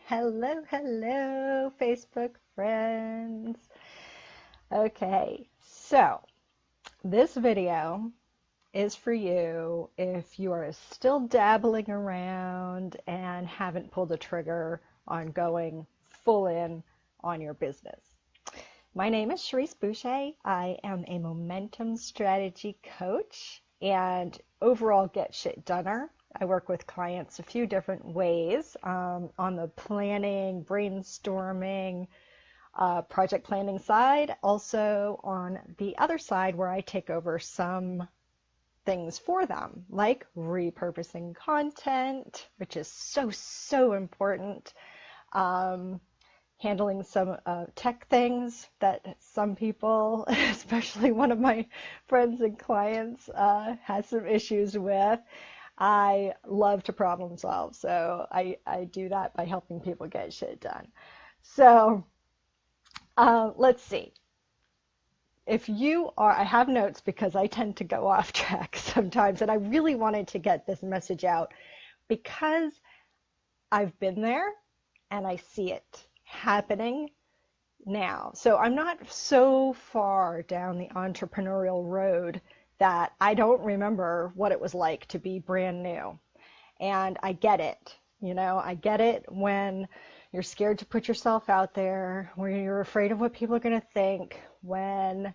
Hello, hello, Facebook friends. Okay, so this video is for you if you are still dabbling around and haven't pulled the trigger on going full in on your business. My name is Cherrise Boucher. I am a momentum strategy coach and overall get shit doner. I work with clients a few different ways on the planning, brainstorming, project planning side. Also on the other side where I take over some things for them, like repurposing content, which is so important. Handling some tech things that some people, especially one of my friends and clients, has some issues with. I love to problem solve, so I do that by helping people get shit done. So let's see. If you are, I have notes because I tend to go off track sometimes, and I really wanted to get this message out because I've been there and I see it happening now. So I'm not so far down the entrepreneurial road that I don't remember what it was like to be brand new. And I get it. I get it when you're scared to put yourself out there, when you're afraid of what people are going to think, when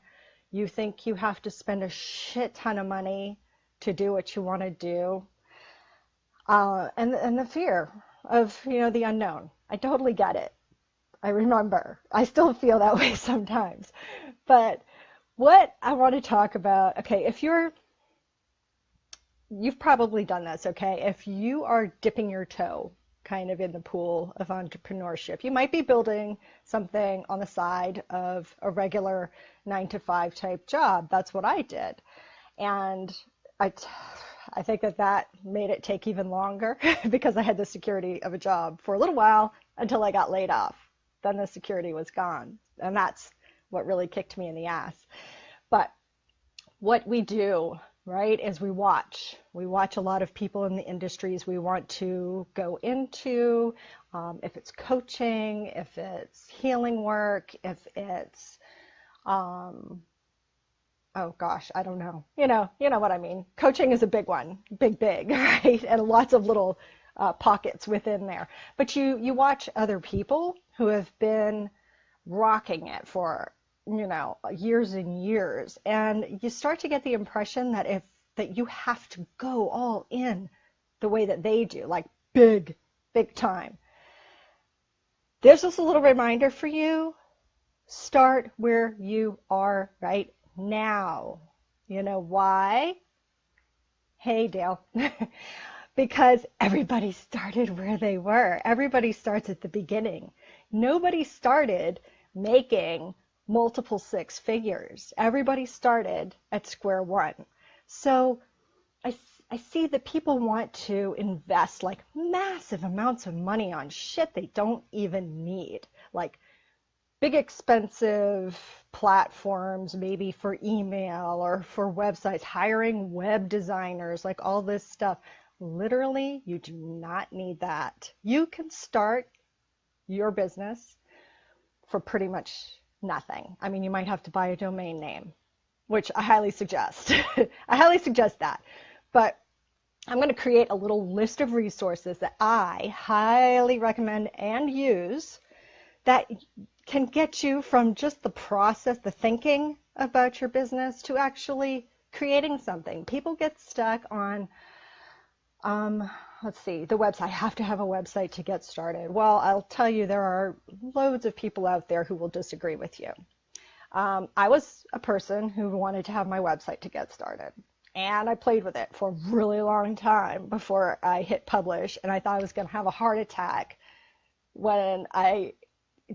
you think you have to spend a shit ton of money to do what you want to do, and the fear of, the unknown. I totally get it. I remember. I still feel that way sometimes. But what I want to talk about, okay, you've probably done this, okay? If you are dipping your toe kind of in the pool of entrepreneurship, you might be building something on the side of a regular 9-to-5 type job. That's what I did. And I think that made it take even longer because I had the security of a job for a little while until I got laid off. Then the security was gone. And that's what really kicked me in the ass. But what we do, right, is we watch. We watch a lot of people in the industries we want to go into, if it's coaching, if it's healing work, if it's, oh gosh, I don't know. You know what I mean. Coaching is a big one, big, right? And lots of little pockets within there. But you watch other people who have been rocking it for years and years, and you start to get the impression that you have to go all in the way that they do, like big time. There's just a little reminder for you: start where you are right now. You know why? Hey, Dale. Because everybody started where they were. Everybody starts at the beginning. Nobody started making multiple six figures. Everybody started at square one. So I see that people want to invest like massive amounts of money on shit they don't even need, like big expensive platforms, maybe for email or for websites, hiring web designers, like all this stuff. Literally, you do not need that. You can start your business for pretty much nothing. I mean, you might have to buy a domain name, which I highly suggest. I highly suggest that. But I'm going to create a little list of resources that I highly recommend and use that can get you from just the process, the thinking about your business, to actually creating something. People get stuck on let's see, the website. I have to have a website to get started. Well, I'll tell you, there are loads of people out there who will disagree with you. I was a person who wanted to have my website to get started, and I played with it for a really long time before I hit publish, and I thought I was going to have a heart attack when I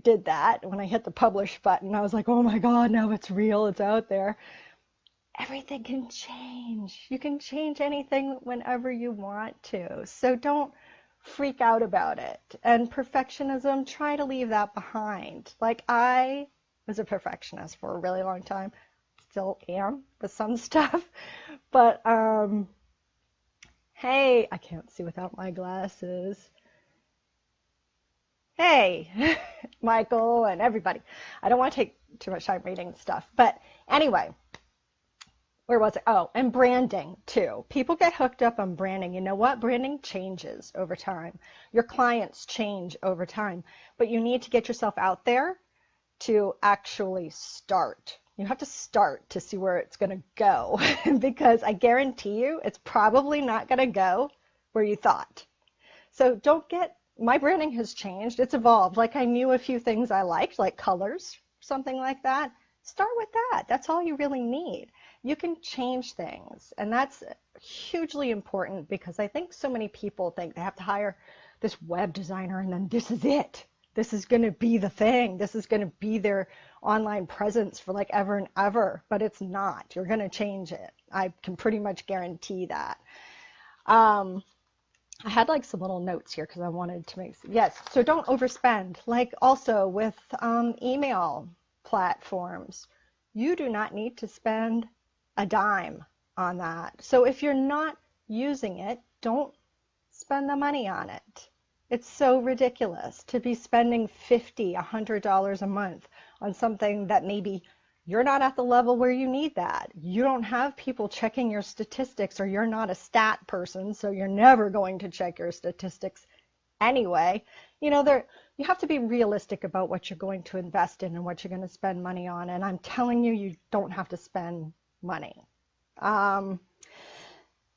did that. When I hit the publish button, I was like, oh my God, now it's real, it's out there. Everything can change. You can change anything whenever you want to. So don't freak out about it. And perfectionism, try to leave that behind. Like, I was a perfectionist for a really long time. Still am with some stuff. But, hey, I can't see without my glasses. Hey, Michael and everybody. I don't want to take too much time reading stuff. But anyway, where was it? Oh, and branding too. People get hooked up on branding. You know what? Branding changes over time. Your clients change over time. But you need to get yourself out there to actually start. You have to start to see where it's going to go because I guarantee you it's probably not going to go where you thought. So don't get, my branding has changed. It's evolved. Like I knew a few things I liked, like colors, something like that. Start with that. That's all you really need. You can change things. And that's hugely important because I think so many people think they have to hire this web designer and then this is it. This is going to be the thing. This is going to be their online presence for like ever and ever, but it's not. You're going to change it. I can pretty much guarantee that. I had like some little notes here because I wanted to make, yes, so don't overspend. Like also with email platforms, you do not need to spend a dime on that. So if you're not using it, don't spend the money on it. It's so ridiculous to be spending $50, $100 a month on something that maybe you're not at the level where you need that. You don't have people checking your statistics, or you're not a stat person, so you're never going to check your statistics anyway. You know, you have to be realistic about what you're going to invest in and what you're going to spend money on. And I'm telling you, you don't have to spend money.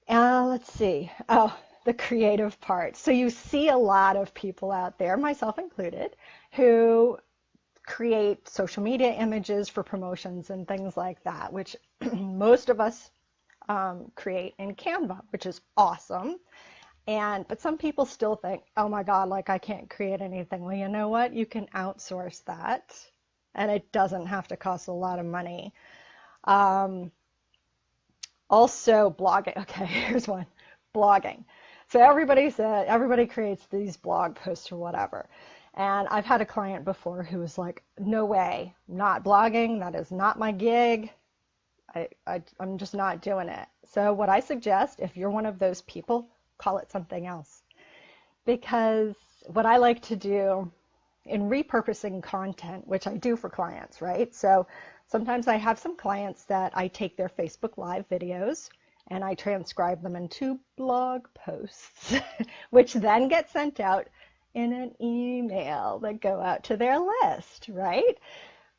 Let's see. Oh, the creative part. So you see a lot of people out there, myself included, who create social media images for promotions and things like that, which most of us create in Canva, which is awesome. But some people still think, oh my God, like I can't create anything. Well, you know what? You can outsource that, and it doesn't have to cost a lot of money. Also, blogging. Okay, here's one. Blogging. So everybody creates these blog posts or whatever. And I've had a client before who was like, no way, not blogging. That is not my gig. I'm just not doing it. So what I suggest, if you're one of those people, call it something else. Because what I like to do in repurposing content, which I do for clients, right? So sometimes I have some clients that I take their Facebook Live videos and I transcribe them into blog posts, which then get sent out in an email that go out to their list, right?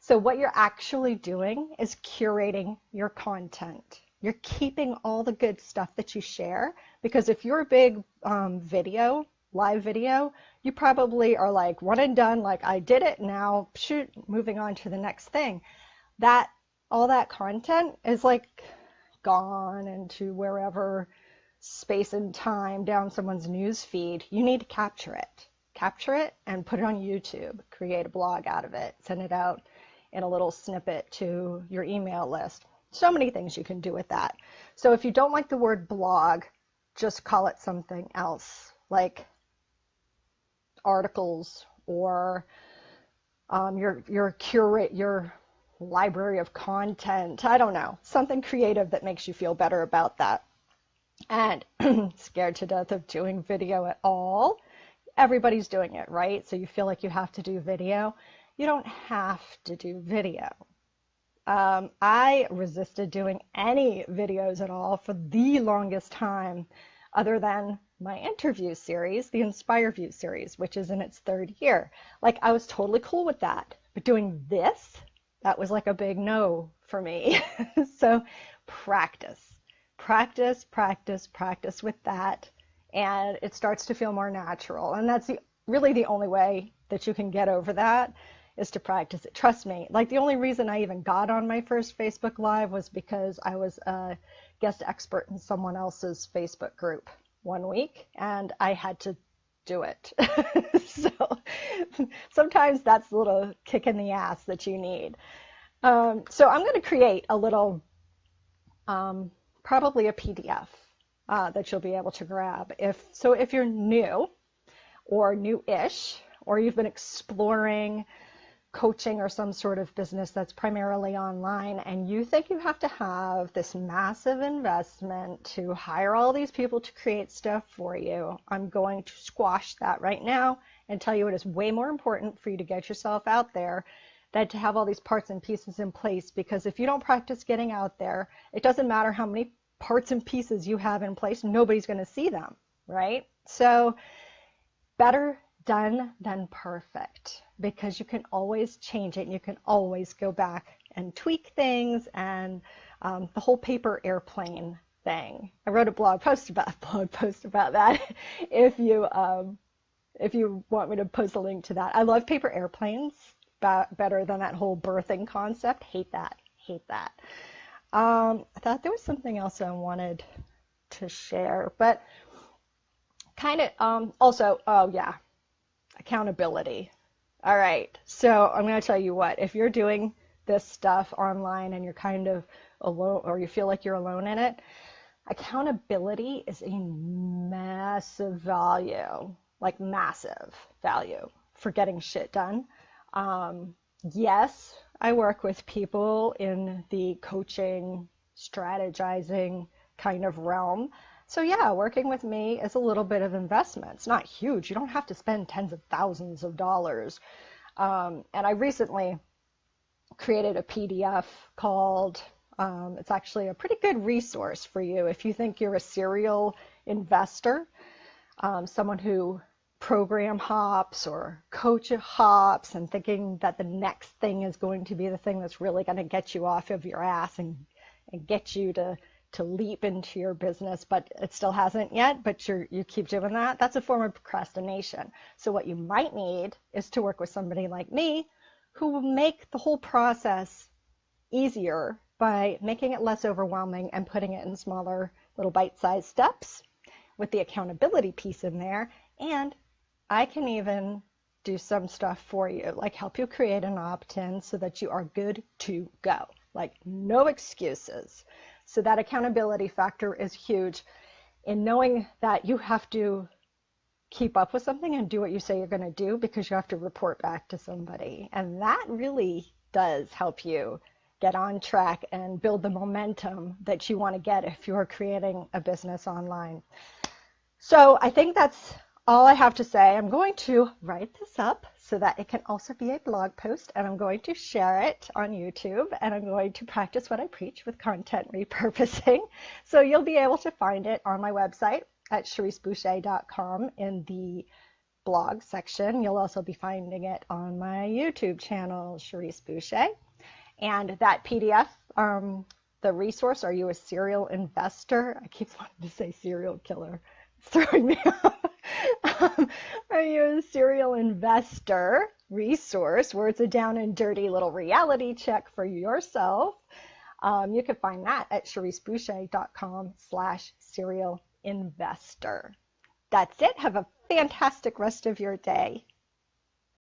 So what you're actually doing is curating your content. You're keeping all the good stuff that you share, because if you're a big live video, you probably are like one and done, like I did it, now shoot, moving on to the next thing. All that content is like gone into wherever space and time down someone's news feed. You need to capture it and put it on YouTube, create a blog out of it, send it out in a little snippet to your email list. So many things you can do with that. So if you don't like the word blog, just call it something else, like articles, or your library of content. I don't know, something creative that makes you feel better about that. And scared to death of doing video at all. Everybody's doing it, right? So you feel like you have to do video. You don't have to do video. I resisted doing any videos at all for the longest time, other than my interview series, the Inspire View series, which is in its 3rd year. Like, I was totally cool with that. But doing this, that was like a big no for me. So practice with that, and it starts to feel more natural. And that's really the only way that you can get over that, is to practice it. Trust me, like the only reason I even got on my first Facebook Live was because I was a guest expert in someone else's Facebook group one week, and I had to do it. So sometimes that's a little kick in the ass that you need. So I'm going to create a little, probably a PDF that you'll be able to grab. If you're new or new-ish, or you've been exploring coaching or some sort of business that's primarily online, and you think you have to have this massive investment to hire all these people to create stuff for you, I'm going to squash that right now and tell you it is way more important for you to get yourself out there than to have all these parts and pieces in place. Because if you don't practice getting out there, it doesn't matter how many parts and pieces you have in place, nobody's going to see them, right? So better done than perfect, because you can always change it and you can always go back and tweak things. And the whole paper airplane thing, I wrote a blog post about that. If you want me to post a link to that. I love paper airplanes better than that whole birthing concept. Hate that. I thought there was something else I wanted to share, but kind of also, oh yeah, accountability. All right, so I'm going to tell you what, if you're doing this stuff online and you're kind of alone, or you feel like you're alone in it, accountability is a massive value, like massive value for getting shit done. Yes, I work with people in the coaching, strategizing kind of realm. So yeah, working with me is a little bit of investment. It's not huge. You don't have to spend tens of thousands of dollars. And I recently created a PDF called, it's actually a pretty good resource for you if you think you're a serial investor, someone who program hops or coach hops and thinking that the next thing is going to be the thing that's really going to get you off of your ass and get you to leap into your business, but it still hasn't yet, but you keep doing that. That's a form of procrastination. So what you might need is to work with somebody like me who will make the whole process easier by making it less overwhelming and putting it in smaller little bite-sized steps with the accountability piece in there. And I can even do some stuff for you, like help you create an opt-in so that you are good to go, like no excuses. So that accountability factor is huge in knowing that you have to keep up with something and do what you say you're going to do, because you have to report back to somebody. And that really does help you get on track and build the momentum that you want to get if you're creating a business online. So I think that's all I have to say. I'm going to write this up so that it can also be a blog post, and I'm going to share it on YouTube, and I'm going to practice what I preach with content repurposing. So you'll be able to find it on my website at CherriseBoucher.com in the blog section. You'll also be finding it on my YouTube channel, Cherrise Boucher. And that PDF, the resource, Are You a Serial Investor? I keep wanting to say serial killer. It's throwing me off. Are You a Serial Investor resource, where it's a down and dirty little reality check for yourself. You can find that at CherriseBoucher.com/serial investor. That's it. Have a fantastic rest of your day.